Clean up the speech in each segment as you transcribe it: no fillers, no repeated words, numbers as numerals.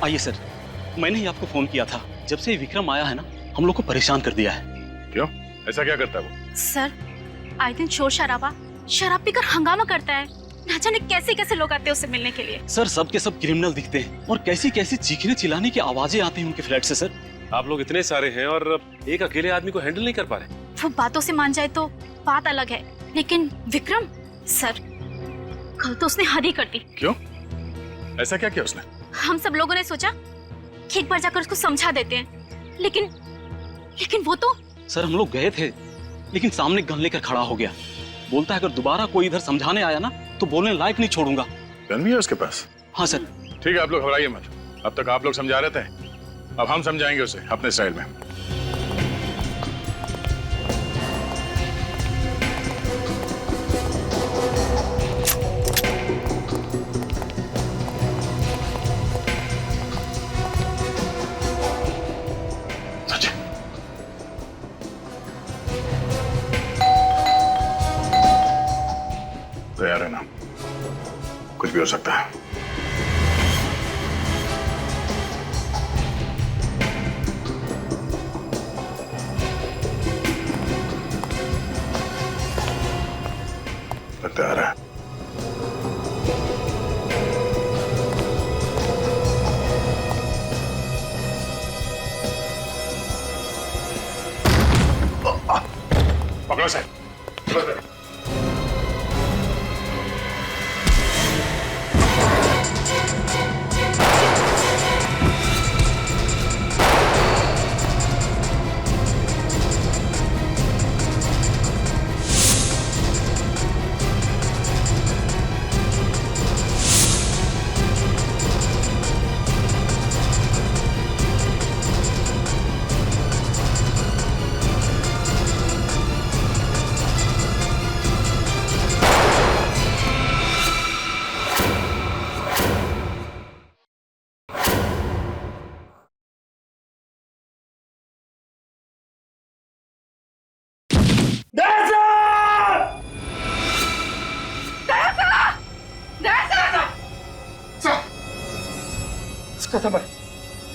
आइए सर, मैंने ही आपको फोन किया था। जब से विक्रम आया है ना, हम लोग को परेशान कर दिया है। क्यों? ऐसा क्या करता है वो? सर, आए दिन शोर शराबा, शराब पीकर हंगामा करता है। ना जाने कैसे कैसे लोग आते हैं उससे मिलने के लिए। सर, सब के सब क्रिमिनल दिखते हैं और कैसी कैसी चीखने चिल्लाने की आवाजें आती हैं उनके फ्लैट से। सर, आप लोग इतने सारे हैं और एक अकेले आदमी को हैंडल नहीं कर पा रहे। वो बातों से मान जाए तो बात अलग है, लेकिन विक्रम सर, कल तो उसने हद ही कर दी। क्यों? ऐसा क्या किया उसने? हम सब लोगों ने सोचा कि एक बार जाकर उसको समझा देते हैं, लेकिन वो तो। सर, हम लोग गए थे, लेकिन सामने गन लेकर खड़ा हो गया। बोलता है अगर दोबारा कोई इधर समझाने आया ना तो बोलने लायक नहीं छोड़ूंगा। गन भी है उसके पास? हाँ सर। ठीक है, आप लोग घबराइए मत। अब तक आप लोग समझा रहे थे, अब हम समझाएंगे उसे अपने स्टाइल में। तैयार है ना? कुछ भी हो सकता है। तैयार है। पकड़ो सर, पकड़ो सर।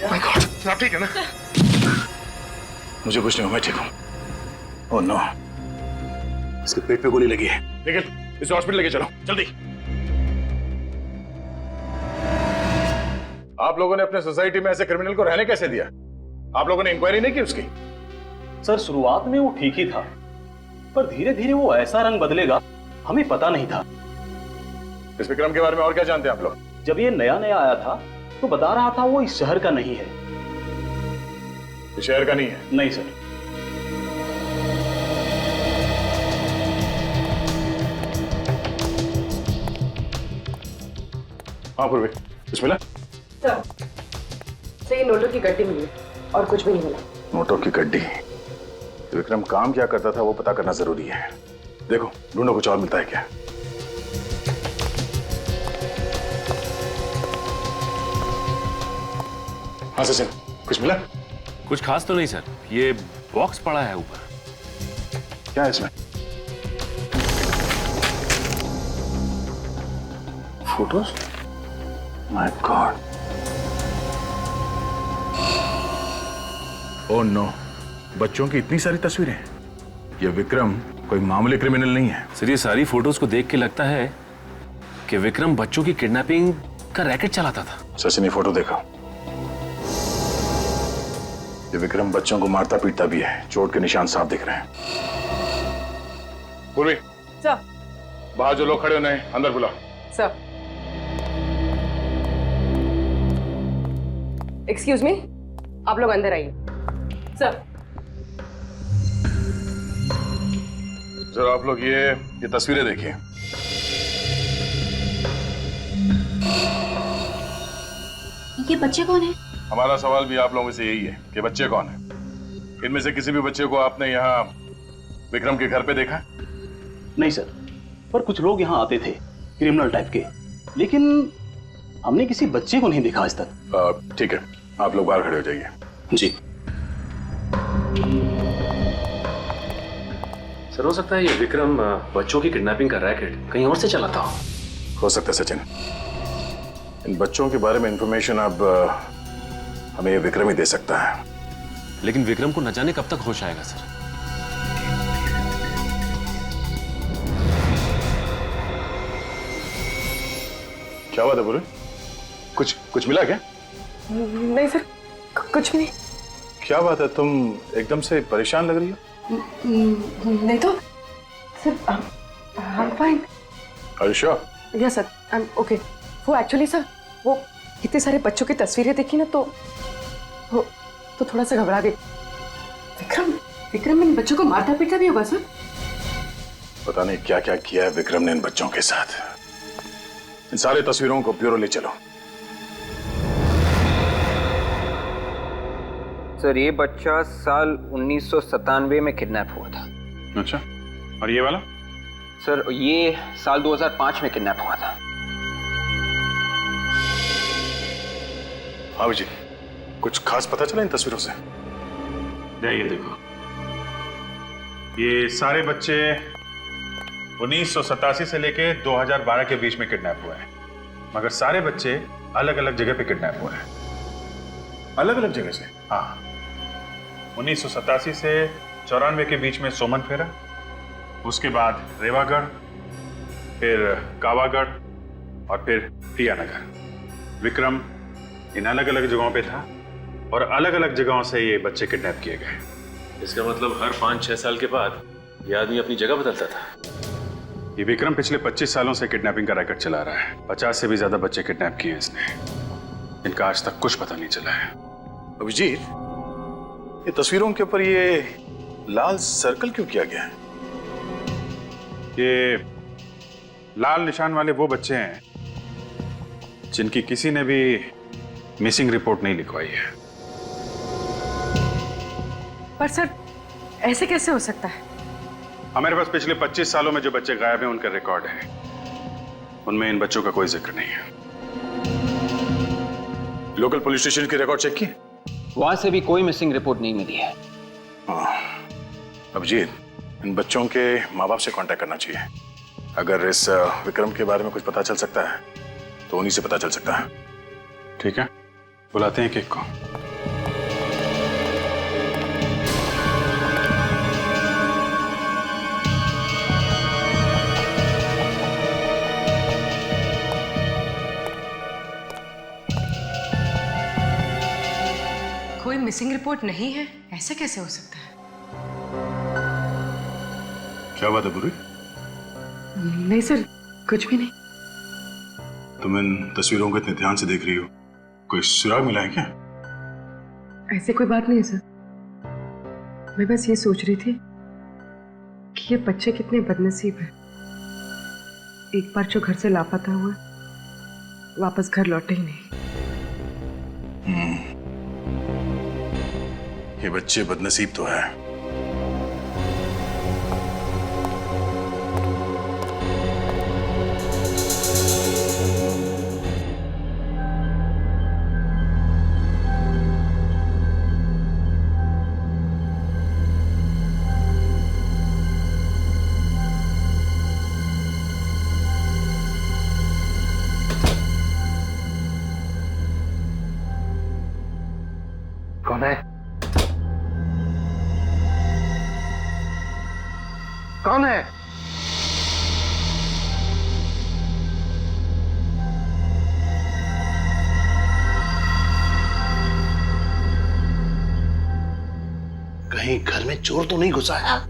माय गॉड, आप ठीक है ना? मुझे कुछ नहीं हुआ, मैं ठीक हूं। ओह नो, इसके पेट पे गोली लगी है। निखिल, इसे हॉस्पिटल लेके चलो जल्दी। आप लोगों ने अपने सोसाइटी में ऐसे क्रिमिनल को रहने कैसे दिया? आप लोगों ने इंक्वायरी नहीं की उसकी? सर, शुरुआत में वो ठीक ही था, पर धीरे धीरे वो ऐसा रंग बदलेगा हमें पता नहीं था। इस विक्रम के बारे में और क्या जानते हैं आप लोग? जब ये नया नया आया था तो बता रहा था वो इस शहर का नहीं है। इस शहर का नहीं है? नहीं सर। हाँ पूर्वी, बिस्मिल्लाह। सर, ये नोटों की गड्डी मिली और कुछ भी नहीं मिला। नोटों की गड्डी? विक्रम काम क्या करता था वो पता करना जरूरी है। देखो, ढूंढो कुछ और मिलता है क्या। हाँ सचिन, कुछ मिला? कुछ खास तो नहीं सर, ये बॉक्स पड़ा है ऊपर। क्या है इसमें? Photos? My god. Oh no, बच्चों की इतनी सारी तस्वीरें। ये विक्रम कोई मामूली क्रिमिनल नहीं है। सर, ये सारी फोटोज को देख के लगता है कि विक्रम बच्चों की किडनैपिंग का रैकेट चलाता था। सचिन, ये फोटो देखो। ये विक्रम बच्चों को मारता पीटता भी है, चोट के निशान साफ दिख रहे हैं। पूर्वी, सर। बाहर जो लोग खड़े होने अंदर बुला। सर। एक्सक्यूज मी, आप लोग अंदर आइए। सर। सर, आप लोग ये तस्वीरें देखिए। ये बच्चे कौन है? हमारा सवाल भी आप लोगों से यही है कि बच्चे कौन हैं? इनमें से किसी भी बच्चे को आपने यहाँ विक्रम के घर पे देखा? नहीं सर, पर कुछ लोग यहाँ आते थे क्रिमिनल टाइप के, लेकिन हमने किसी बच्चे को नहीं देखा आज तक। ठीक है, आप लोग बाहर खड़े हो जाइए। जी सर, हो सकता है ये विक्रम बच्चों की किडनैपिंग का रैकेट कहीं और से चलाता हो सकता है सचिन। इन बच्चों के बारे में इंफॉर्मेशन अब हमें ये विक्रम ही दे सकता है। लेकिन विक्रम को न जाने कब तक होश आएगा सर। क्या बात है बुरे? कुछ मिला क्या? नहीं सर, कुछ भी नहीं। क्या बात है, तुम एकदम से परेशान लग रही हो? नहीं तो sir, I am fine. Are you sure? Yes sir, I am okay. वो एक्चुअली सर, वो इतने सारे बच्चों की तस्वीरें देखी ना तो थोड़ा सा घबरा गई। विक्रम इन बच्चों को मारता पीटता भी होगा सर? पता नहीं क्या क्या किया है विक्रम ने इन बच्चों के साथ। इन सारे तस्वीरों को ब्यूरो ले चलो। सर ये बच्चा साल 1997 में किडनैप हुआ था। अच्छा, और ये वाला? सर ये साल 2005 में किडनैप हुआ था। हाँ जी, कुछ खास पता चला इन तस्वीरों से? ये देखो, ये सारे बच्चे 1987 से लेके 2012 के बीच में किडनैप हुए हैं, मगर सारे बच्चे अलग अलग जगह पे किडनैप हुए हैं। अलग अलग जगह से? हाँ, 1987 से 94 के बीच में सोमन फेरा, उसके बाद रेवागढ़, फिर कावागढ़ और फिर प्रियानगर। विक्रम इन अलग अलग जगहों पे था और अलग अलग जगहों से ये बच्चे किडनैप किए गए। इसका मतलब हर 5-6 साल के बाद ये आदमी अपनी जगह बदलता था। ये विक्रम पिछले 25 सालों से किडनैपिंग का रैकेट चला रहा है। 50 से भी ज्यादा बच्चे किडनैप किए इसने। इनका आज तक कुछ पता नहीं चला है। अभिजीत, ये तस्वीरों के ऊपर ये लाल सर्कल क्यों किया गया है? ये लाल निशान वाले वो बच्चे हैं जिनकी किसी ने भी मिसिंग रिपोर्ट नहीं लिखवाई है। पर सर ऐसे कैसे हो सकता है? हमारे पास पिछले 25 सालों में जो बच्चे गायब हैं उनका रिकॉर्ड है, उनमें इन बच्चों का कोई जिक्र नहीं है। लोकल पुलिस स्टेशन के रिकॉर्ड चेक किए? वहां से भी कोई मिसिंग रिपोर्ट नहीं मिली है। अभिजीत, इन बच्चों के माँ बाप से कांटेक्ट करना चाहिए। अगर इस विक्रम के बारे में कुछ पता चल सकता है तो उन्हीं से पता चल सकता है। ठीक है, बुलाते हैं केक को। कोई मिसिंग रिपोर्ट नहीं है, ऐसा कैसे हो सकता है? क्या बात है बुरी? नहीं सर, कुछ भी नहीं। तुम इन तस्वीरों को इतने ध्यान से देख रही हो, कोई सुराग मिला है क्या? ऐसे कोई बात नहीं है सर। मैं बस ये सोच रही थी कि ये बच्चे कितने बदनसीब हैं। एक बार जो घर से लापता हुआ, वापस घर लौटे ही नहीं। ये बच्चे बदनसीब तो है। कौन है? कौन है? कहीं घर में चोर तो नहीं घुसा है?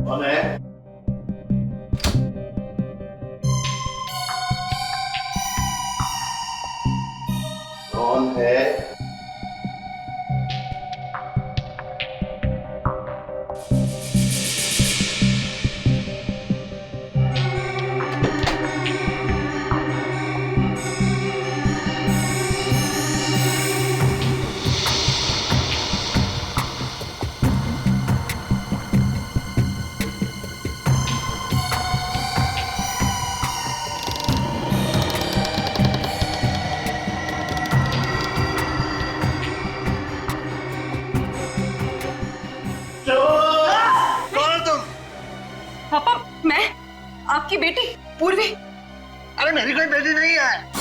कौन है? कौन है? आपकी बेटी पूर्वी? अरे मेरी कोई बेटी नहीं है।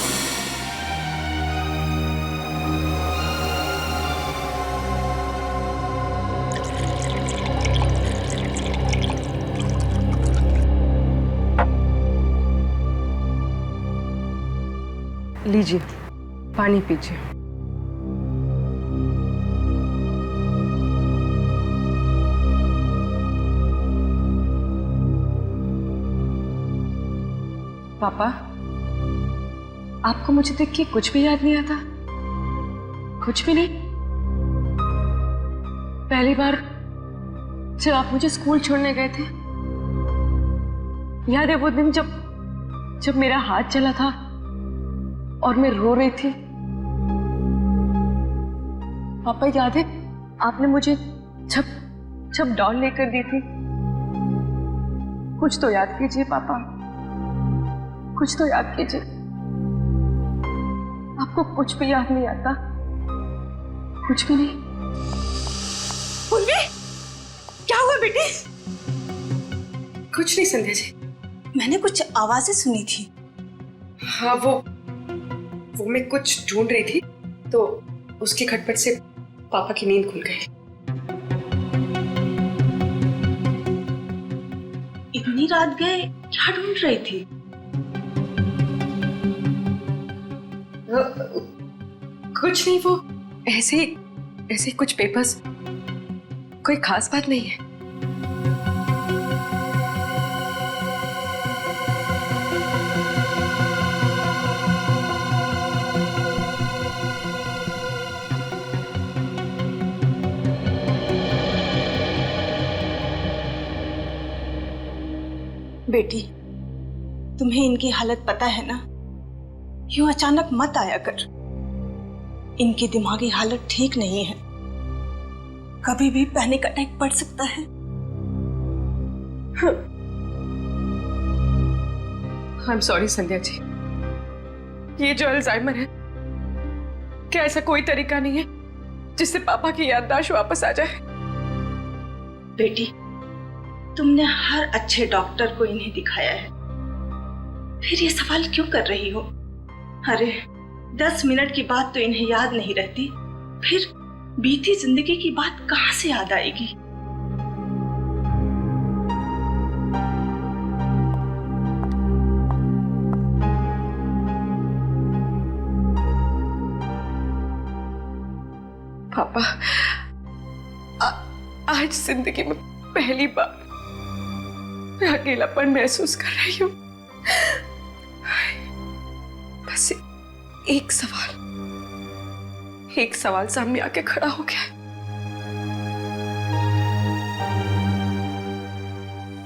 लीजिए, पानी पीजिए। पापा, आपको मुझे देख के कुछ भी याद नहीं आता? कुछ भी नहीं? पहली बार जब आप मुझे स्कूल छोड़ने गए थे, याद है वो दिन जब मेरा हाथ चला था और मैं रो रही थी? पापा, याद है आपने मुझे जब डॉल लेकर दी थी? कुछ तो याद कीजिए पापा, कुछ तो याद कीजिए। आपको कुछ भी याद नहीं आता? कुछ भी नहीं? पूर्वी, क्या हुआ बेटी? कुछ नहीं संध्या जी। मैंने कुछ आवाजें सुनी थी। हाँ, वो मैं कुछ ढूंढ रही थी तो उसके खटपट से पापा की नींद खुल गई। इतनी रात गए क्या ढूंढ रही थी? कुछ नहीं, वो ऐसे ही कुछ पेपर्स, कोई खास बात नहीं है। बेटी, तुम्हें इनकी हालत पता है ना? यूं अचानक मत आया कर। इनकी दिमागी हालत ठीक नहीं है, कभी भी पैनिक अटैक पड़ सकता है। I am sorry Sandhya ji, ये जो अल्जाइमर है, क्या ऐसा कोई तरीका नहीं है जिससे पापा की याददाश्त वापस आ जाए? बेटी, तुमने हर अच्छे डॉक्टर को इन्हें दिखाया है, फिर ये सवाल क्यों कर रही हो? अरे 10 मिनट की बात तो इन्हें याद नहीं रहती, फिर बीती जिंदगी की बात कहां से याद आएगी? पापा, आज जिंदगी में पहली बार मैं अकेलापन महसूस कर रही हूँ। बस एक सवाल सामने आके खड़ा हो गया।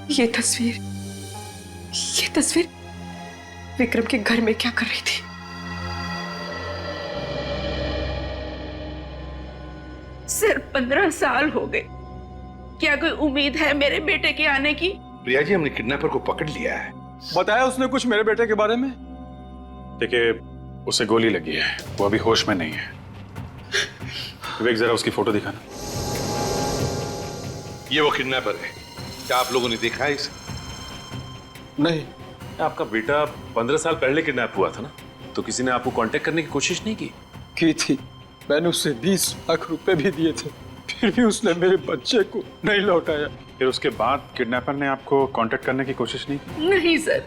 ये तस्वीर विक्रम के घर में क्या कर रही थी? सिर्फ 15 साल हो गए, क्या कोई उम्मीद है मेरे बेटे के आने की? प्रिया जी, हमने किडनैपर को पकड़ लिया है। बताया उसने कुछ मेरे बेटे के बारे में? देखिए, उसे गोली लगी है, वो अभी होश में नहीं है। विवेक, जरा उसकी फोटो दिखाना। ये वो किडनैपर है, क्या आप लोगों ने देखा है इसे? नहीं। आपका बेटा 15 साल पहले किडनैप हुआ था ना, तो किसी ने आपको कांटेक्ट करने की कोशिश नहीं की थी? मैंने उसे 20 लाख रुपए भी दिए थे, फिर भी उसने मेरे बच्चे को नहीं लौटाया। फिर उसके बाद किडनैपर ने आपको कांटेक्ट करने की कोशिश नहीं की? नहीं सर,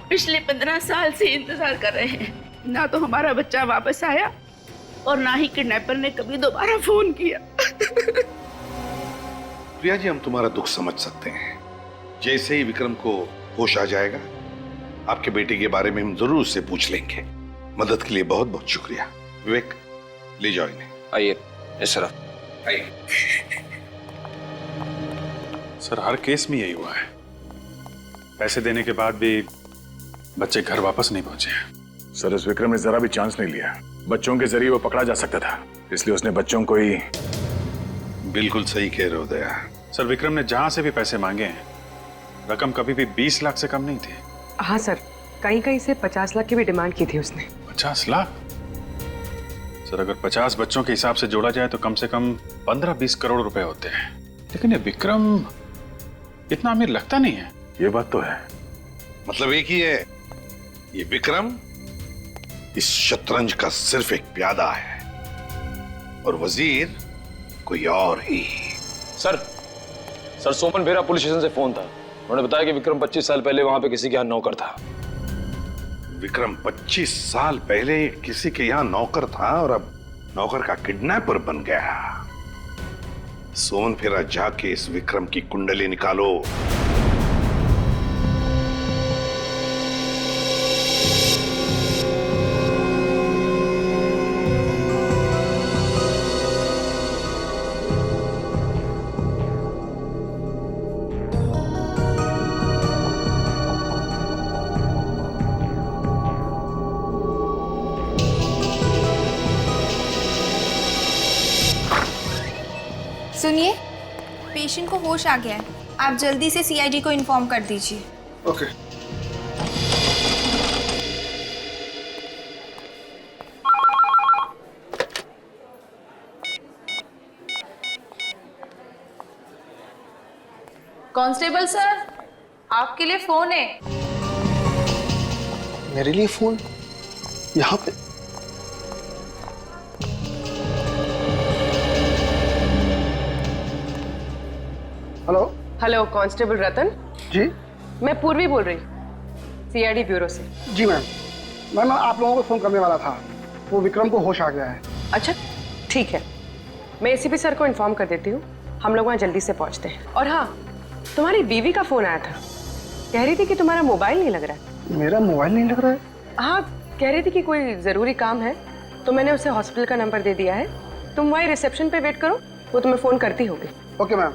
पिछले 15 साल से इंतजार कर रहे हैं, ना तो हमारा बच्चा वापस आया और ना ही किडनैपर ने कभी दोबारा फोन किया। प्रिया जी, हम तुम्हारा दुख समझ सकते हैं। जैसे ही विक्रम को होश आ जाएगा, आपके बेटे के बारे में हम जरूर उससे पूछ लेंगे। मदद के लिए बहुत बहुत शुक्रिया। विवेक, ले जाओ इन्हें। आइए इस तरफ आइए। सर, हर केस में यही हुआ है, पैसे देने के बाद भी बच्चे घर वापस नहीं पहुंचे। सर, इस विक्रम ने जरा भी चांस नहीं लिया। बच्चों के जरिए वो पकड़ा जा सकता था, इसलिए उसने बच्चों को ही। बिल्कुल सही कह रहे हो दया। सर, विक्रम ने जहां से भी पैसे मांगे हैं, रकम कभी भी 20 लाख से कम नहीं थी। हाँ सर, कहीं से 50 लाख की भी डिमांड की थी उसने। 50 लाख? सर, अगर 50 बच्चों के हिसाब से जोड़ा जाए तो कम से कम 15-20 करोड़ रुपए होते हैं। लेकिन ये विक्रम इतना अमीर लगता नहीं है। ये बात तो है, मतलब एक ही है, ये विक्रम इस शतरंज का सिर्फ एक प्यादा है और वजीर कोई और ही। सर सोमन फेरा पुलिस स्टेशन से फोन था। उन्होंने बताया कि विक्रम 25 साल पहले वहां पे किसी के यहाँ नौकर था। विक्रम 25 साल पहले किसी के यहाँ नौकर था और अब नौकर का किडनैपर बन गया। सोमन फेरा जाके इस विक्रम की कुंडली निकालो। सुनिए, पेशेंट को होश आ गया है। आप जल्दी से सीआईडी को इन्फॉर्म कर दीजिए। ओके। कांस्टेबल सर, आपके लिए फोन है। मेरे लिए फोन? यहाँ पे? हेलो। हेलो, कांस्टेबल रतन। जी मैं पूर्वी बोल रही, सीआईडी ब्यूरो से। जी मैम, मैं आप लोगों को फोन करने वाला था। वो विक्रम को होश आ गया है। अच्छा ठीक है, मैं एसीपी सर को इन्फॉर्म कर देती हूँ। हम लोग वहाँ जल्दी से पहुँचते हैं। और हाँ, तुम्हारी बीवी का फोन आया था, कह रही थी कि तुम्हारा मोबाइल नहीं लग रहा है। मेरा मोबाइल नहीं लग रहा है? हाँ, कह रही थी कि कोई जरूरी काम है, तो मैंने उसे हॉस्पिटल का नंबर दे दिया है। तुम वहीं रिसेप्शन पे वेट करो, वो तुम्हें फोन करती होगी। Okay ma'am.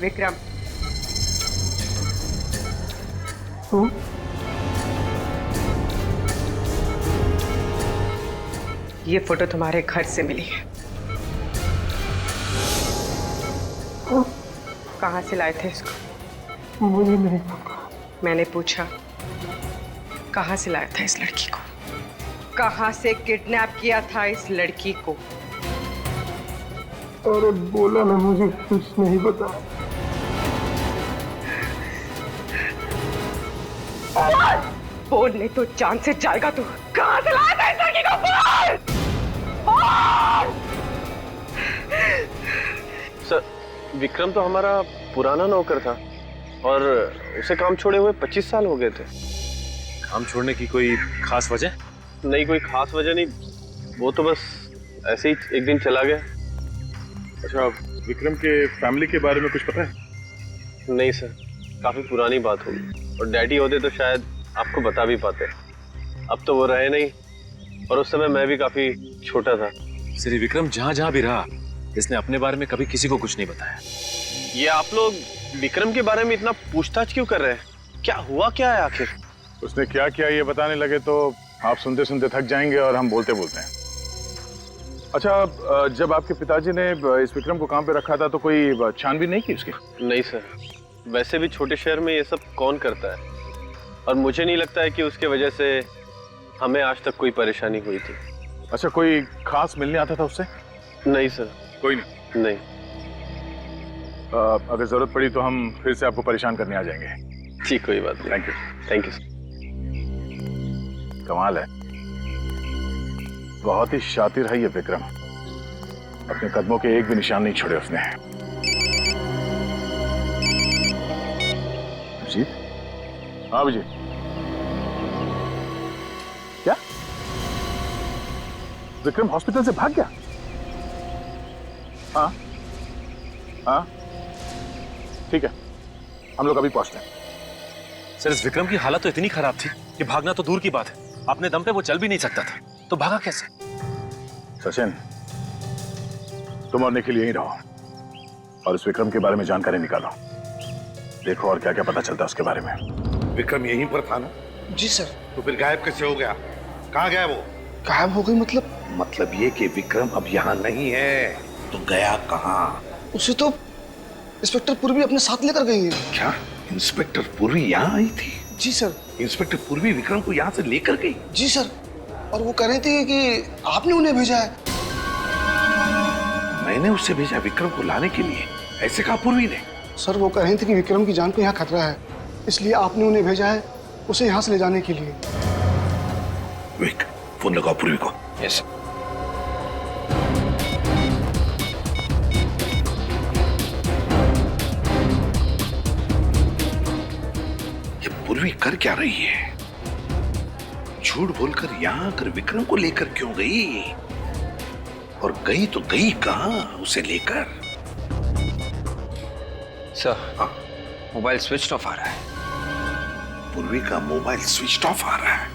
विक्रम, ये फोटो तुम्हारे घर से मिली है। कहाँ से लाए थे इसको? मुझे नहीं। मैंने पूछा, कहाँ से लाया था इस लड़की को? कहाँ से किडनैप किया था इस लड़की को? अरे बोला ना, मुझे कुछ नहीं पता। बोल नहीं तो जान से जाएगा तू। कहाँ से लाया था इस लड़की को? बोल! सर, विक्रम तो हमारा पुराना नौकर था और उसे काम छोड़े हुए 25 साल हो गए थे। काम छोड़ने की कोई खास वजह? नहीं, कोई खास वजह नहीं, वो तो बस ऐसे ही एक दिन चला गया। अच्छा, विक्रम के फैमिली के बारे में कुछ पता है? नहीं सर, काफी पुरानी बात होगी, और डैडी होते तो शायद आपको बता भी पाते। अब तो वो रहे नहीं, और उस समय मैं भी काफी छोटा था। श्री विक्रम जहाँ जहाँ भी रहा, इसने अपने बारे में कभी किसी को कुछ नहीं बताया। ये आप लोग विक्रम के बारे में इतना पूछताछ क्यों कर रहे हैं? क्या हुआ क्या है आखिर? उसने क्या किया ये बताने लगे तो आप सुनते सुनते थक जाएंगे और हम बोलते बोलते हैं। अच्छा, जब आपके पिताजी ने इस विक्रम को काम पे रखा था तो कोई छानबीन नहीं की उसकी? नहीं सर, वैसे भी छोटे शहर में ये सब कौन करता है, और मुझे नहीं लगता है कि उसके वजह से हमें आज तक कोई परेशानी हुई थी। अच्छा, कोई खास मिलने आता था उससे? नहीं सर। कोई नहीं? नहीं। अगर जरूरत पड़ी तो हम फिर से आपको परेशान करने आ जाएंगे। जी, कोई बात नहीं। Thank you. Thank you sir. कमाल है, बहुत ही शातिर है ये विक्रम। अपने कदमों के एक भी निशान नहीं छोड़े उसने। अभिजीत? हाँ अभिजीत, क्या विक्रम हॉस्पिटल से भाग गया? हाँ हाँ, ठीक है, हम लोग अभी पहुंचते हैं। सर, इस विक्रम की हालत तो इतनी खराब थी कि भागना तो दूर की बात है, अपने दम पे वो चल भी नहीं सकता था, तो भागा कैसे? सचिन, तुम और निखिल यहीं रहो और इस विक्रम के बारे में जानकारी निकालो। देखो और क्या क्या पता चलता है उसके बारे में। विक्रम यहीं पर था ना? जी सर। तो फिर गायब कैसे हो गया? कहाँ गया वो? गायब हो गई मतलब? मतलब ये कि विक्रम अब यहाँ नहीं है, तो गया कहाँ? उसे तो इंस्पेक्टर पूर्वी अपने साथ लेकर गई है। क्या इंस्पेक्टर पूर्वी यहाँ आई थी? जी सर। इंस्पेक्टर पूर्वी विक्रम को यहाँ से लेकर गई? जी सर, और वो कह रही थी कि आपने उन्हें भेजा है। मैंने उसे भेजा विक्रम को लाने के लिए, ऐसे कहा पूर्वी ने? सर वो कह रही थी कि विक्रम की जान को यहाँ खतरा है, इसलिए आपने उन्हें भेजा है उसे यहाँ से ले जाने के लिए। विक, फोन लगाओ पूर्वी को। यस। ये पूर्वी कर क्या रही है? झूठ बोलकर यहाँ आकर विक्रम को लेकर क्यों गई? और गई तो गई कहाँ उसे लेकर? सर, मोबाइल स्विच ऑफ आ रहा है। पूर्वी का मोबाइल स्विच ऑफ आ रहा है?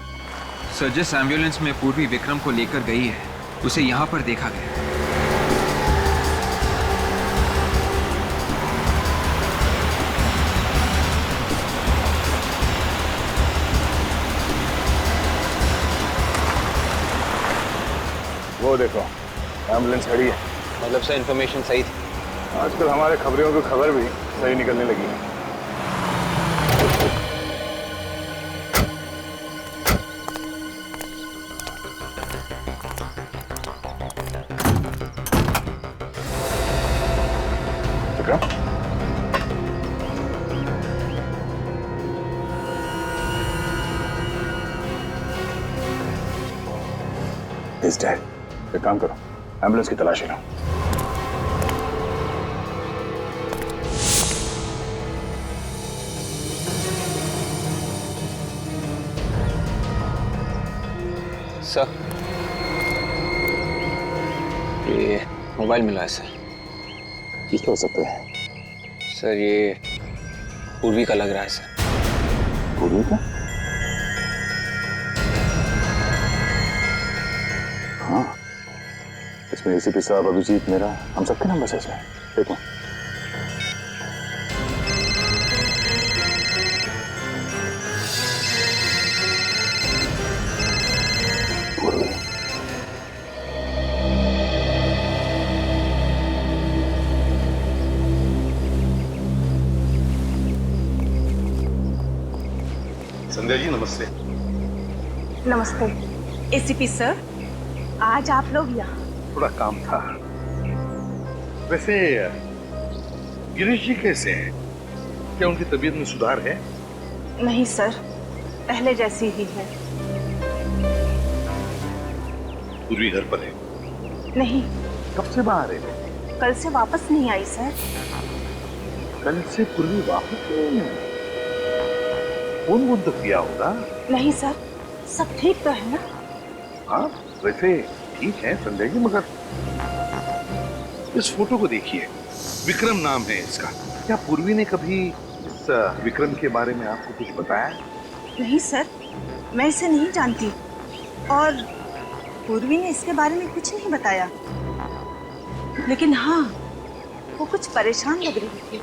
सर, जिस एम्बुलेंस में पूर्वी विक्रम को लेकर गई है उसे यहाँ पर देखा गया। वो देखो एम्बुलेंस खड़ी है। मतलब सर इन्फॉर्मेशन सही थी? आजकल हमारे खबरियों की खबर भी सही निकलने लगी है। He's dead. एक काम करो, एम्बुलेंस की तलाशी लो। सर, ये मोबाइल मिला है सर। किसका हो सकता है? सर ये पूर्वी का लग रहा है सर। पूर्वी का? हाँ, इसमें एसीपी साहब, अभिजीत, मेरा, हम सबके नंबर है इसमें। देखो संध्या जी नमस्ते। नमस्ते एसीपी सर, आज आप लोग यहाँ? थोड़ा काम था। वैसे गिरीश जी कैसे हैं? क्या उनकी तबीयत में सुधार है? नहीं सर, पहले जैसी ही है। पूर्वी घर पर है? नहीं। कब से बाहर है? कल से वापस नहीं आई सर। कल से पूर्वी वापस नहीं आई? फोन वोन तो किया होगा? नहीं सर, सब ठीक तो है ना? हाँ वैसे ठीक है संजय जी, मगर इस फोटो को देखिए, विक्रम नाम है इसका। क्या पूर्वी ने कभी इस विक्रम के बारे में आपको कुछ बताया? नहीं सर, मैं इसे नहीं जानती और पूर्वी ने इसके बारे में कुछ नहीं बताया। लेकिन हाँ, वो कुछ परेशान लग रही थी।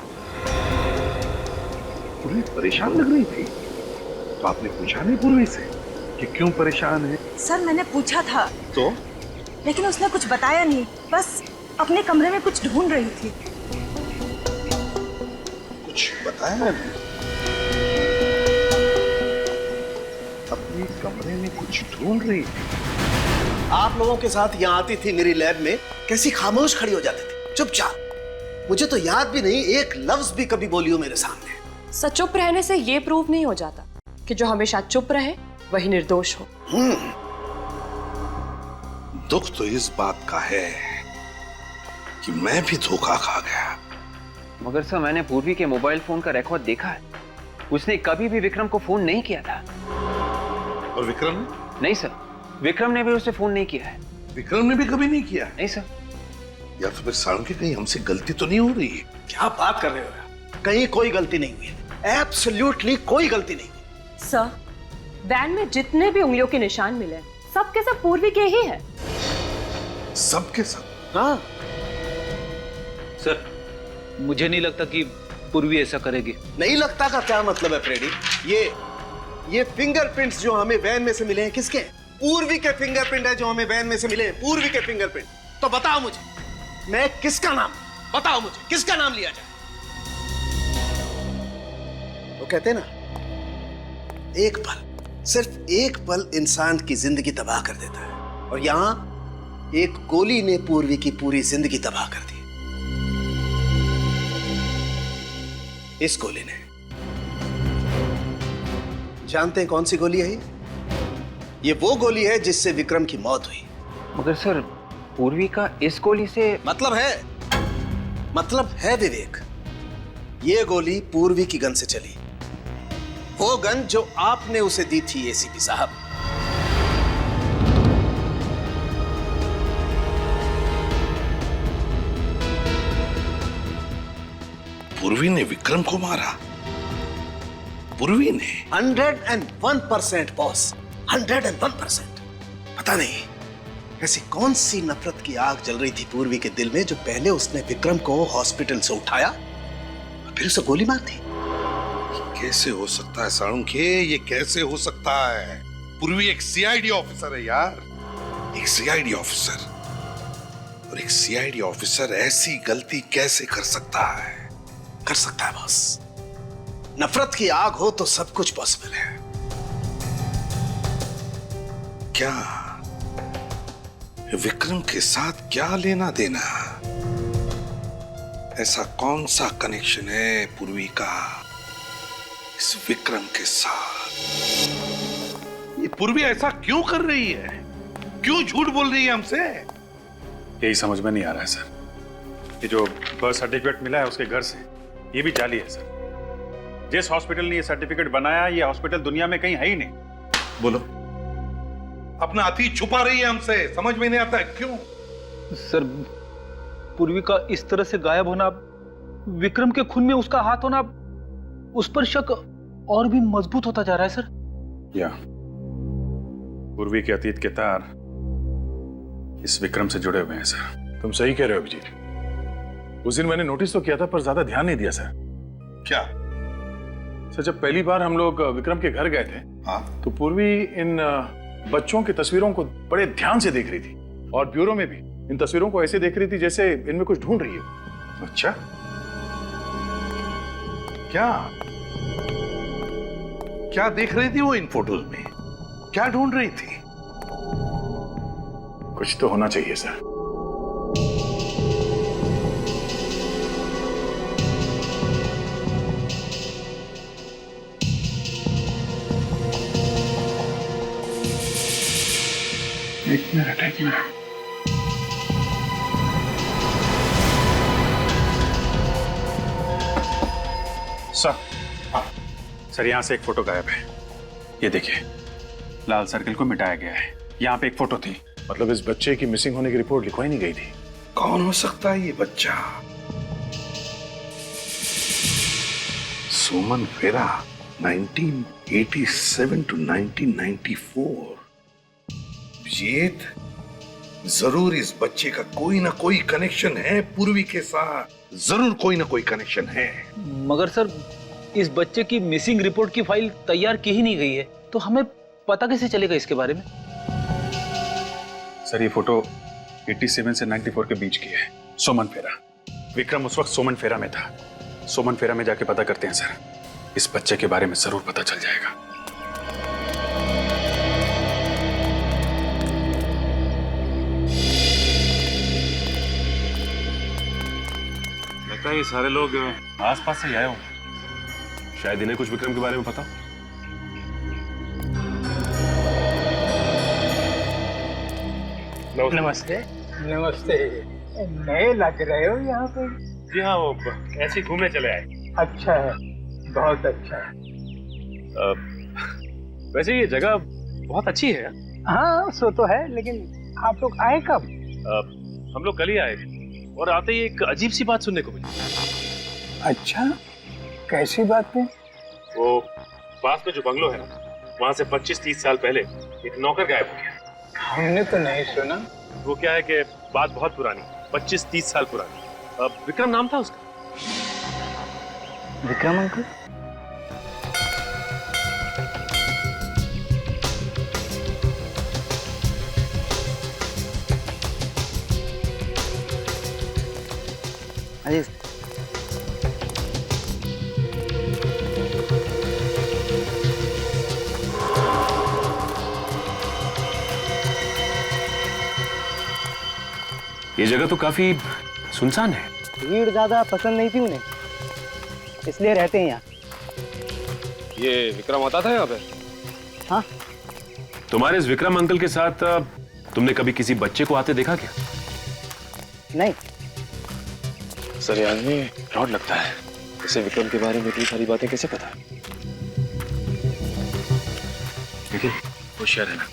पूर्वी परेशान लग रही थी? तो आपने पूछा नहीं पूर्वी से कि क्यों परेशान है? सर मैंने पूछा था तो? लेकिन उसने कुछ बताया नहीं, बस अपने कमरे में कुछ ढूंढ रही थी। कुछ बताया नहीं? अपने कमरे में कुछ ढूंढ रही थी? आप लोगों के साथ यहाँ आती थी मेरी लैब में, कैसी खामोश खड़ी हो जाती थी, चुपचाप। मुझे तो याद भी नहीं एक लफ्ज भी कभी बोली हो मेरे सामने। सच चुप रहने से ये प्रूव नहीं हो जाता कि जो हमेशा चुप रहे वही निर्दोष हो। दुख तो इस बात का है कि मैं भी धोखा खा गया। मगर सर मैंने पूर्वी के मोबाइल फोन का रिकॉर्ड देखा है, उसने कभी भी विक्रम को फोन नहीं किया था। और विक्रम ने? नहीं सर, विक्रम ने भी उसे फोन नहीं किया है। विक्रम ने भी कभी नहीं किया? नहीं सर। या तो फिर साळुंखे कहीं हमसे गलती तो नहीं हो रही है? क्या बात कर रहे हो? कहीं कोई गलती नहीं हुई है, एब्सोल्युटली कोई गलती नहीं हुई। सर, वैन में जितने भी उंगलियों के निशान मिले सब के सब पूर्वी के ही है। सब के सब? हाँ सर, मुझे नहीं लगता कि पूर्वी ऐसा करेगी। नहीं लगता का क्या मतलब है फ्रेडी? ये फिंगरप्रिंट्स जो हमें वैन में से मिले हैं किसके हैं? पूर्वी के फिंगरप्रिंट है जो हमें वैन में से मिले हैं, पूर्वी के फिंगरप्रिंट। तो बताओ मुझे, मैं किसका नाम, बताओ मुझे किसका नाम लिया जाए? वो कहते हैं ना, एक पल, सिर्फ एक पल इंसान की जिंदगी तबाह कर देता है, और यहां एक गोली ने पूर्वी की पूरी जिंदगी तबाह कर दी। इस गोली ने, जानते हैं कौन सी गोली है ये वो गोली है जिससे विक्रम की मौत हुई। मगर सर, पूर्वी का इस गोली से मतलब है विवेक, ये गोली पूर्वी की गन से चली, वो गन जो आपने उसे दी थी एसीपी साहब। पूर्वी ने विक्रम को मारा? पूर्वी ने? 101% बॉस, 101%। पता नहीं ऐसी कौन सी नफरत की आग जल रही थी पूर्वी के दिल में जो पहले उसने विक्रम को हॉस्पिटल से उठाया और फिर उसे गोली मार दी। कैसे हो सकता है साळुंखे, ये कैसे हो सकता है? पूर्वी एक सीआईडी ऑफिसर है यार, एक सीआईडी ऑफिसर, और एक सीआईडी ऑफिसर ऐसी गलती कैसे कर सकता है? कर सकता है बॉस, नफरत की आग हो तो सब कुछ पॉसिबल है। क्या विक्रम के साथ क्या लेना देना? ऐसा कौन सा कनेक्शन है पूर्वी का इस विक्रम के साथ? ये पूर्वी ऐसा क्यों कर रही है? क्यों झूठ बोल रही है हमसे? यही समझ में नहीं आ रहा है सर। ये जो बर्थ सर्टिफिकेट मिला है उसके घर से, ये भी जाली है सर। जिस हॉस्पिटल ने ये सर्टिफिकेट बनाया, ये हॉस्पिटल दुनिया में कहीं है ही नहीं। बोलो, अपना अतीत छुपा रही है हमसे, समझ में नहीं आता है क्यों? सर, पूर्वी का इस तरह से गायब होना, विक्रम के खून में उसका हाथ होना, उस पर शक और भी मजबूत होता जा रहा है सर। या पूर्वी के अतीत के तार इस विक्रम से जुड़े हुए हैं सर। तुम सही कह रहे हो अभिजीत। उस दिन मैंने नोटिस तो किया था पर ज्यादा ध्यान नहीं दिया सर। क्या सर, जब पहली बार हम लोग विक्रम के घर गए थे, हाँ, तो पूर्वी इन बच्चों की तस्वीरों को बड़े ध्यान से देख रही थी, और ब्यूरो में भी इन तस्वीरों को ऐसे देख रही थी जैसे इनमें कुछ ढूंढ रही हो। अच्छा, क्या देख रही थी वो इन फोटोज में? क्या ढूंढ रही थी? कुछ तो होना चाहिए सर। एक मिनट। सर, यहां से एक फोटो गायब है। ये देखिए, लाल सर्कल को मिटाया गया है। यहाँ पे एक फोटो थी। मतलब इस बच्चे की मिसिंग होने की रिपोर्ट लिखवाई नहीं गई थी। कौन हो सकता है ये बच्चा? सोमन फेरा, 1987 to 1994। अभिजीत, जरूर इस बच्चे का कोई ना कोई कनेक्शन है पूर्वी के साथ, जरूर कोई ना कोई कनेक्शन है। मगर सर, इस बच्चे की मिसिंग रिपोर्ट की फाइल तैयार की ही नहीं गई है, तो हमें पता कैसे चलेगा इसके बारे में? सर, ये फोटो 87 से 94 के बीच की है। सोमन फेरा, विक्रम उस वक्त सोमन फेरा में था। सोमन फेरा में जाके पता करते हैं सर, इस बच्चे के बारे में जरूर पता चल जाएगा। लगता है ये सारे लोग आसपास से आए होंगे, शायद इन्हें कुछ विक्रम के बारे में पता। नमस्ते। नमस्ते। नए लग रहे हो यहाँ पे? जी हाँ, वो ऐसे घूमने चले आए। अच्छा है, बहुत अच्छा है। वैसे ये जगह बहुत अच्छी है। हाँ, सो तो है, लेकिन आप लोग आए कब? हम लोग कल ही आए और आते ही एक अजीब सी बात सुनने को मिली। अच्छा, कैसी बात है? वो पास में जो बंगलो है ना, वहाँ से 25-30 साल पहले एक नौकर गायब हो गया। हमने तो नहीं सुना। वो क्या है कि बात बहुत पुरानी, 25-30 साल पुरानी। विक्रम नाम था उसका। विक्रम अंकल? अरे ये जगह तो काफी सुनसान है। भीड़ ज्यादा पसंद नहीं थी उन्हें, इसलिए रहते हैं यहाँ। ये विक्रम आता था यहाँ पे? हाँ। तुम्हारे इस विक्रम अंकल के साथ तुमने कभी किसी बच्चे को आते देखा क्या? नहीं। सर ये आदमी फ्रॉड लगता है। इसे विक्रम के बारे में इतनी सारी बातें कैसे पता है? लेकिन होशियार है ना।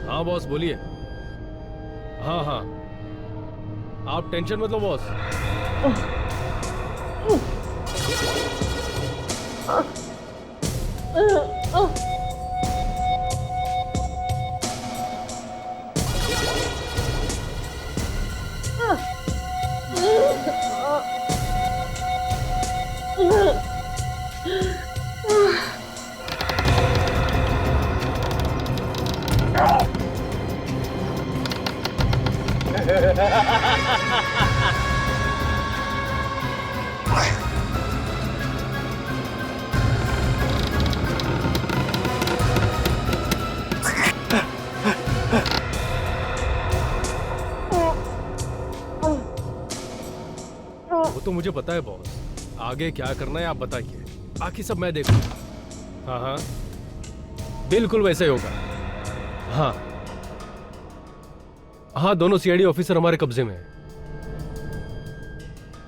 हाँ बॉस बोलिए। हाँ हाँ आप टेंशन मत लो बॉस। वो तो मुझे पता है बॉस, आगे क्या करना है आप बताइए, बाकी सब मैं देखूंगा। हाँ हाँ बिल्कुल वैसे ही होगा। हाँ हाँ दोनों सीआईडी ऑफिसर हमारे कब्जे में हैं,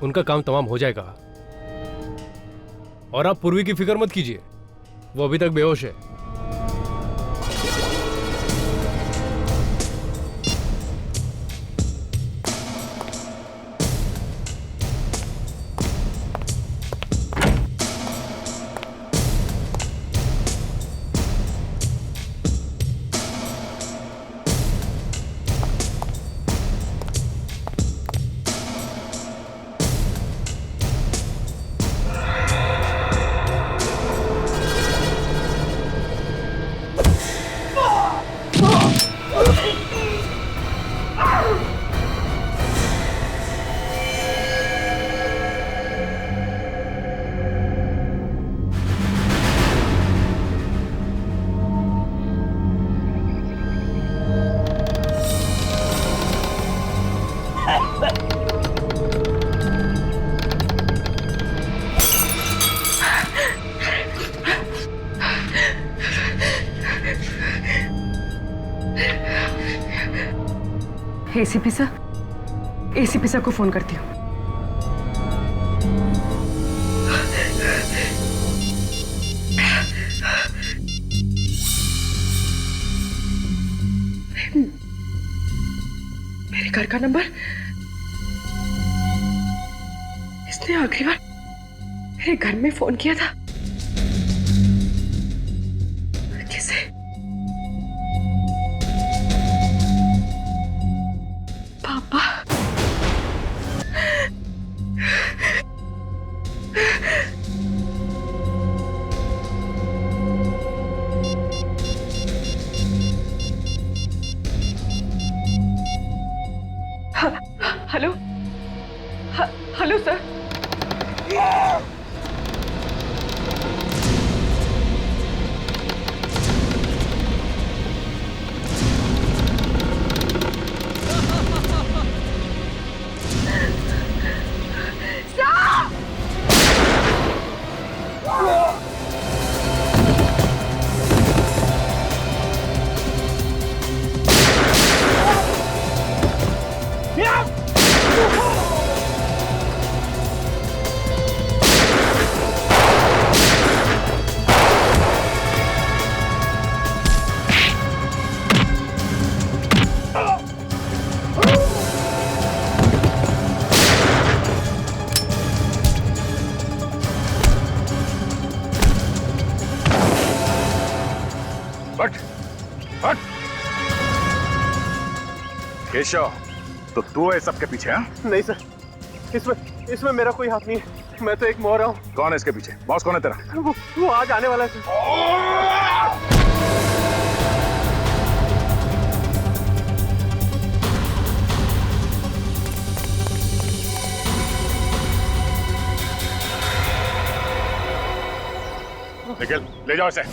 उनका काम तमाम हो जाएगा। और आप पूर्वी की फिक्र मत कीजिए, वो अभी तक बेहोश है। एसीपी सर को फोन करती हूँ। मेरे घर का नंबर, इसने आखिरी बार मेरे घर में फोन किया था। किसे? पापा। Hello hello sir. केशव, तो तू है सबके पीछे? हाँ? नहीं सर, इसमें मेरा कोई हाथ नहीं है। मैं तो एक मोहरा हूँ। कौन है इसके पीछे? बॉस कौन है तेरा? वो आज आने वाला है सर। निखिल, ले जाओ इसे।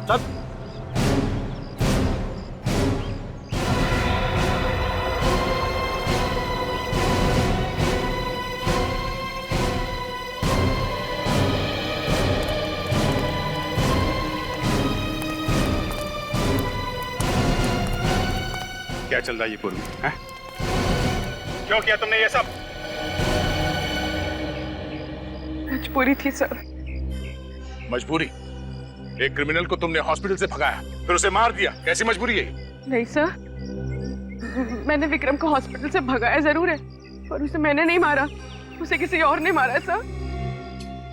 चल। क्या चल रहा है ये पूर्वी? हैं? क्यों किया तुमने ये सब? मजबूरी थी सर। मजबूरी? एक क्रिमिनल को तुमने हॉस्पिटल से भगाया, फिर उसे मार दिया। कैसी मजबूरी है? नहीं सर, मैंने विक्रम को हॉस्पिटल से भगाया जरूर है, पर उसे मैंने नहीं मारा, उसे किसी और ने मारा है सर।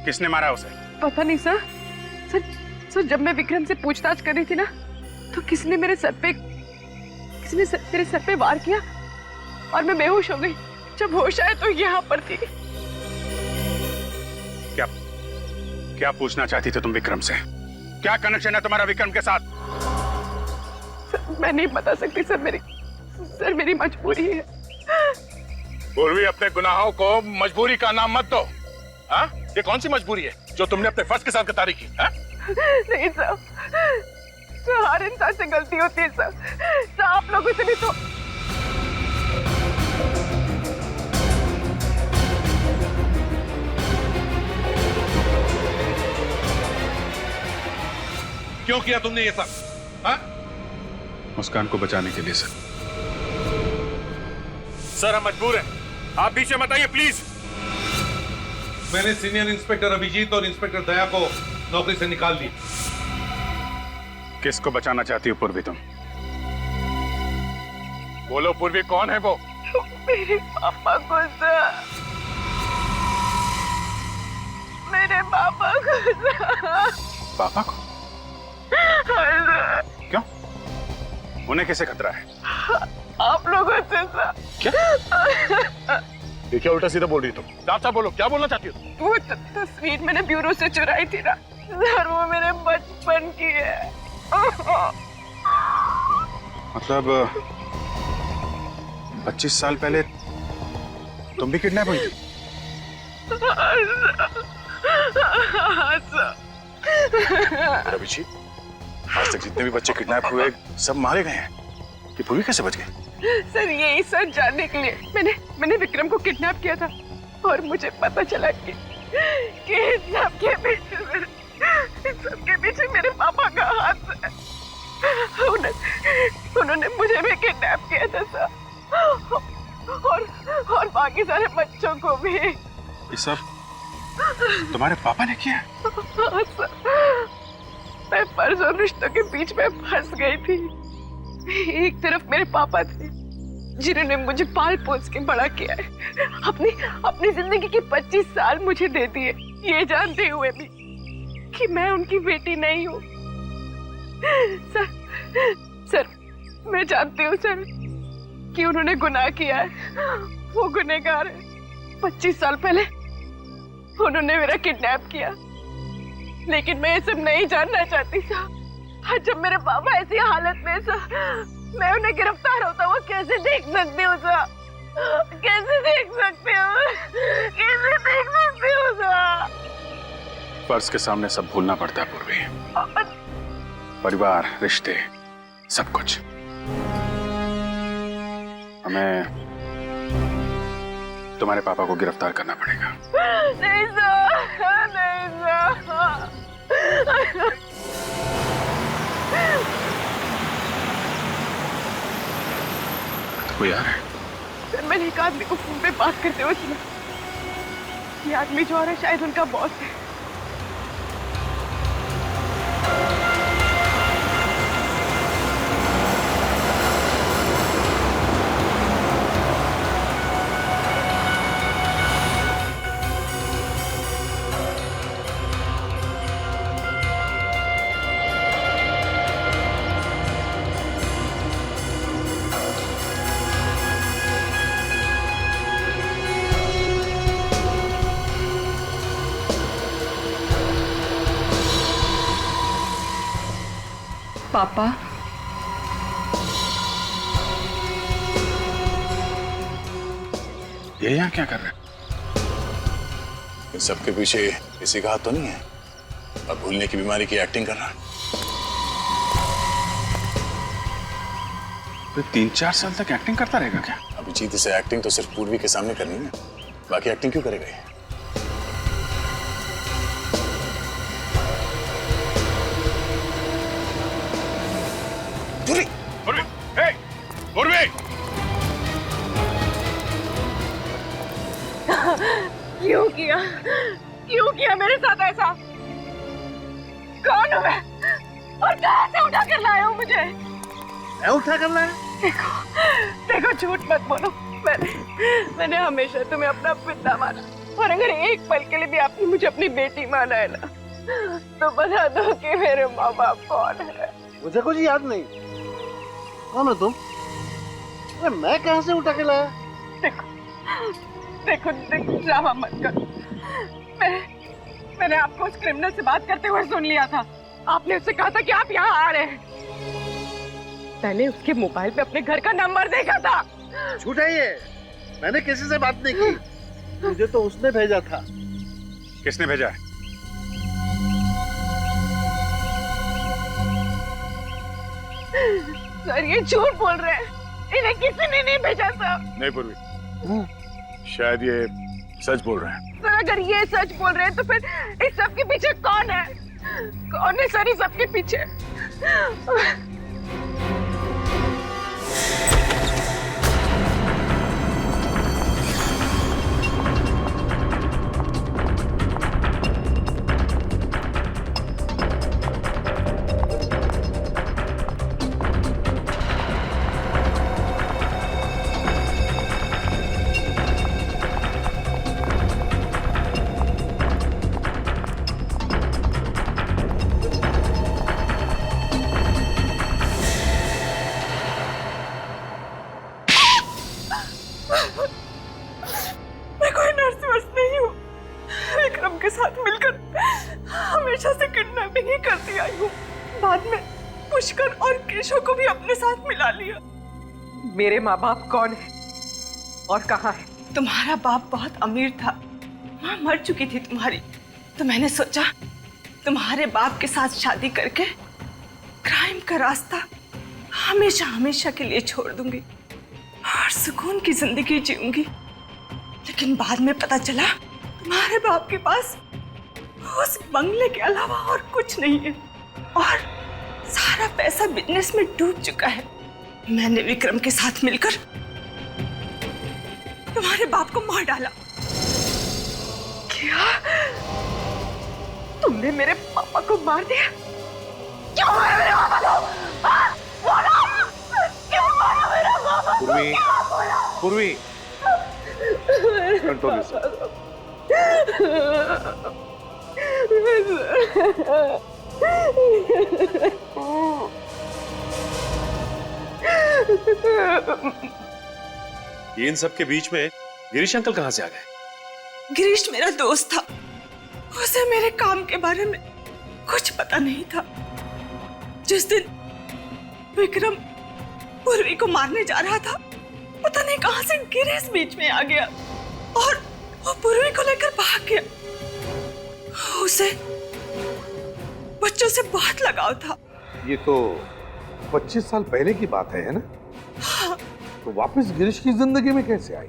किसने मारा उसे? पता नहीं सर। सर जब मैं विक्रम से पूछताछ कर रही थी ना, तो किसने मेरे सर पे वार किया और मैं बेहोश हो गई। जब होश आया तो यहाँ पर थी। क्या पूछना चाहती थी तुम विक्रम से? क्या कनेक्शन है तुम्हारा विक्रम के साथ? सर, मैं नहीं बता सकती सर, मेरी मजबूरी है। पूर्वी, अपने गुनाहों को मजबूरी का नाम मत दो। हाँ? ये कौन सी मजबूरी है जो तुमने अपने फर्ज के साथ गद्दारी की? हाँ? नहीं सर, हर इंसान से गलती होती है सर, आप लोगों से भी तो। क्यों किया तुमने ये सब? हाँ? मुस्कान को बचाने के लिए सर। सर, हम मजबूर हैं, आप पीछे मत आइए प्लीज। मैंने सीनियर इंस्पेक्टर अभिजीत और इंस्पेक्टर दया को नौकरी से निकाल दिया। किसको बचाना चाहती हो पूर्वी तुम? बोलो पूर्वी, कौन है वो? मेरे पापा को सर, मेरे पापा को सर। पापा को? क्यों? उन्हें कैसे खतरा है? आप लोगों से सर। क्या? ये क्या उल्टा सीधा बोल रही तुम? साफ बोलो, क्या बोलना चाहती हो? वो तस्वीर मैंने ब्यूरो से चुराई थी ना सर, वो मेरे बचपन की है। मतलब 25 साल पहले तुम भी किडनैप हुई थी? अभिजीत, आज तक जितने भी बच्चे किडनैप हुए सब मारे गए हैं, कि पूर्वी कैसे बच गई? सर यही सच जानने के लिए मैंने विक्रम को किडनैप किया था, और मुझे पता चला कि सबके पीछे मेरे पापा का हाथ है। उन्होंने मुझे भी किडनैप किया था सर, और बाकी सारे बच्चों को भी। ये सब तुम्हारे पापा ने किया? हाँ सर, मैं फर्ज और रिश्तों के बीच में फंस गई थी। एक तरफ मेरे पापा थे जिन्होंने मुझे पाल पोस के बड़ा किया है, अपनी जिंदगी के 25 साल मुझे दे दिए, ये जानते हुए भी कि मैं उनकी बेटी नहीं हूँ। सर मैं जानती हूँ सर कि उन्होंने गुनाह किया है, वो गुनहगार है। 25 साल पहले उन्होंने मेरा किडनैप किया, लेकिन मैं ये सब नहीं जानना चाहती सर। जब मेरे पापा ऐसी हालत में सर मैं उन्हें गिरफ्तार होता हुआ कैसे देख सकती हूँ सर? कैसे देख सकती हूँ? कैसे देख सकती हूँ सर? फर्ज के सामने सब भूलना पड़ता है पूर्वी। परिवार, रिश्ते, सब कुछ। हमें तुम्हारे पापा को गिरफ्तार करना पड़ेगा। नहीं सर, नहीं सर। तो कोई आ रहा है? सर मैंने एक आदमी को फोन पे बात करते हुए सुना। ये आदमी जो आ रहा है शायद उनका बॉस है। पापा, ये यहाँ क्या कर रहे हैं? इन सबके पीछे किसी का हाथ तो नहीं है? अब भूलने की बीमारी की एक्टिंग कर रहा है। तो 3-4 साल तक एक्टिंग करता रहेगा क्या? अभिजीत, इसे एक्टिंग तो सिर्फ पूर्वी के सामने करनी है, बाकी एक्टिंग क्यों करेगा ये? क्यों किया मेरे साथ ऐसा? कौन हूँ मैं और कहाँ से उठा कर लाए हो मुझे? मैं उठा कर लाया? देखो झूठ मत बोलो। मैंने हमेशा तुम्हें अपना पिता माना, और अगर एक पल के लिए भी आपने मुझे अपनी बेटी माना है ना, तो बता दो कि मेरे माँ बाप कौन है। मुझे कुछ याद नहीं। कौन हो तुम? अरे मैं कहाँ से उठा के लाया? देखो ड्रामा मत करो। मैंने आपको उस क्रिमिनल से बात करते हुए सुन लिया था। आपने उससे कहा था कि आप यहाँ आ रहे हैं। मैंने उसके मोबाइल पे अपने घर का नंबर देखा था। झूठ है ये। मैंने किसी से बात नहीं की। मुझे तो उसने भेजा था। किसने भेजा है? सर ये झूठ बोल रहे हैं। इन्हें किसी ने नहीं भेजा सर। नहीं पूर्वी, शायद ये सच बोल रहे हैं। सर अगर ये सच बोल रहे हैं तो फिर इस सब के पीछे कौन है? कौन है सर इस सब के पीछे? मैं कोई नर्स वर्स नहीं हूँ। विक्रम के साथ मिलकर हमेशा से किडनैपिंग ही करती आई हूँ। बाद में पुष्कर और केशव को भी अपने साथ मिला लिया। मेरे माँ बाप कौन है और कहाँ है? तुम्हारा बाप बहुत अमीर था, माँ मर चुकी थी तुम्हारी, तो मैंने सोचा तुम्हारे बाप के साथ शादी करके क्राइम का रास्ता हमेशा हमेशा के लिए छोड़ दूंगी और सुकून की जिंदगी जीऊंगी। लेकिन बाद में पता चला तुम्हारे बाप के पास उस बंगले के अलावा और कुछ नहीं है और सारा पैसा बिजनेस में डूब चुका है। मैंने विक्रम के साथ मिलकर तुम्हारे बाप को मार डाला। क्या तुमने मेरे पापा को मार दिया? क्यों मारा मेरे पापा को? बोलो, क्यों मारा मेरा पापा को? पूर्वी, कंट्रोल योरसेल्फ। ये इन सब के बीच में गिरीश अंकल कहाँ से आ गए? गिरीश मेरा दोस्त था, उसे मेरे काम के बारे में कुछ पता नहीं था। जिस दिन विक्रम पूर्वी को मारने जा रहा था, पता नहीं कहां से गिरीश बीच में आ गया और वो पूर्वी को लेकर भाग गया। उसे बच्चों से बहुत लगाव था। ये तो 25 साल पहले की बात है ना? हाँ। तो वापस गिरीश की जिंदगी में कैसे आई?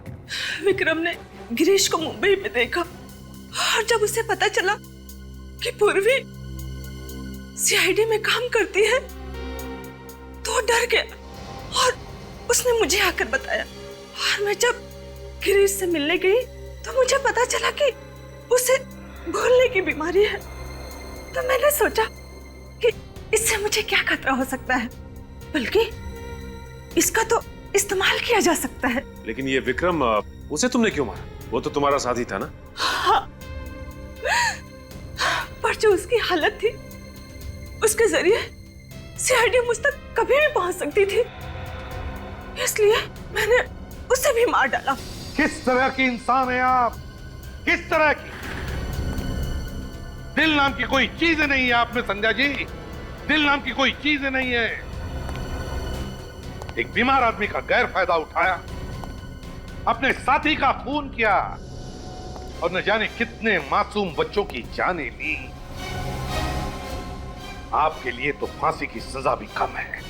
विक्रम ने गिरीश को मुंबई में देखा और जब उसे पता चला कि पूर्वी सीआईडी में काम करती है तो डर गया और उसने मुझे आकर बताया। और मैं जब गिरीश से मिलने गई तो मुझे पता चला कि उसे भूलने की बीमारी है। तो मैंने सोचा कि इससे मुझे क्या खतरा हो सकता है, बल्कि इसका तो इस्तेमाल किया जा सकता है। लेकिन ये विक्रम, उसे तुमने क्यों मारा? वो तो तुम्हारा साथी था ना? हाँ, पर जो उसकी हालत थी उसके जरिए सीआईडी मुझ तक कभी भी पहुंच सकती थी, इसलिए मैंने उसे भी मार डाला। किस तरह की इंसान है आप? किस तरह की? दिल नाम की कोई चीज नहीं है आप में संध्या जी। दिल नाम की कोई चीज नहीं है। एक बीमार आदमी का गैर फायदा उठाया, अपने साथी का खून किया और न जाने कितने मासूम बच्चों की जानें ली। आपके लिए तो फांसी की सजा भी कम है,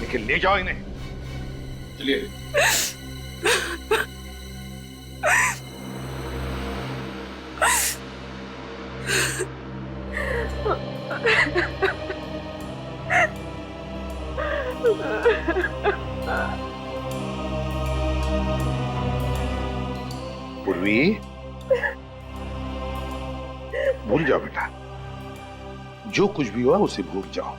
लेकिन ले जाओ इन्हें। चलिए। पूर्वी, भूल जाओ बेटा, जो कुछ भी हुआ उसे भूल जाओ।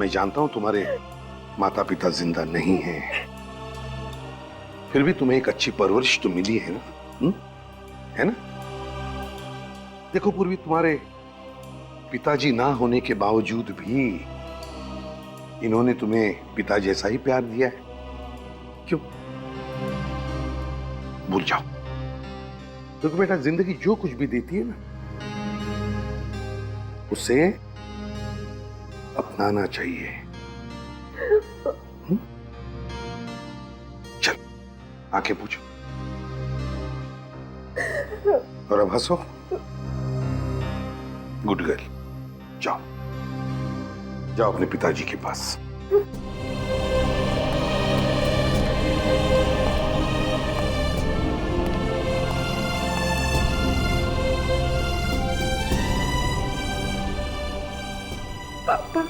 मैं जानता हूं तुम्हारे माता पिता जिंदा नहीं हैं, फिर भी तुम्हें एक अच्छी परवरिश तो मिली है ना? है ना? देखो पूर्वी, तुम्हारे पिताजी ना होने के बावजूद भी इन्होंने तुम्हें पिता जैसा ही प्यार दिया है। क्यों? भूल जाओ। देखो बेटा, जिंदगी जो कुछ भी देती है ना, उसे अपनाना चाहिए। चल, आंखें पूछो और अब हंसो। गुड गर्ल, जाओ जाओ अपने पिताजी के पास। पापा,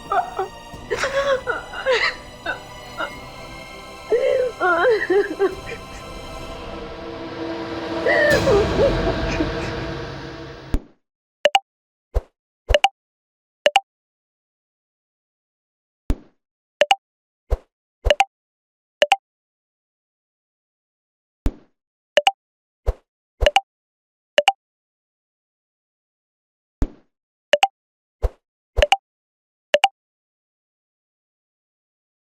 पापा।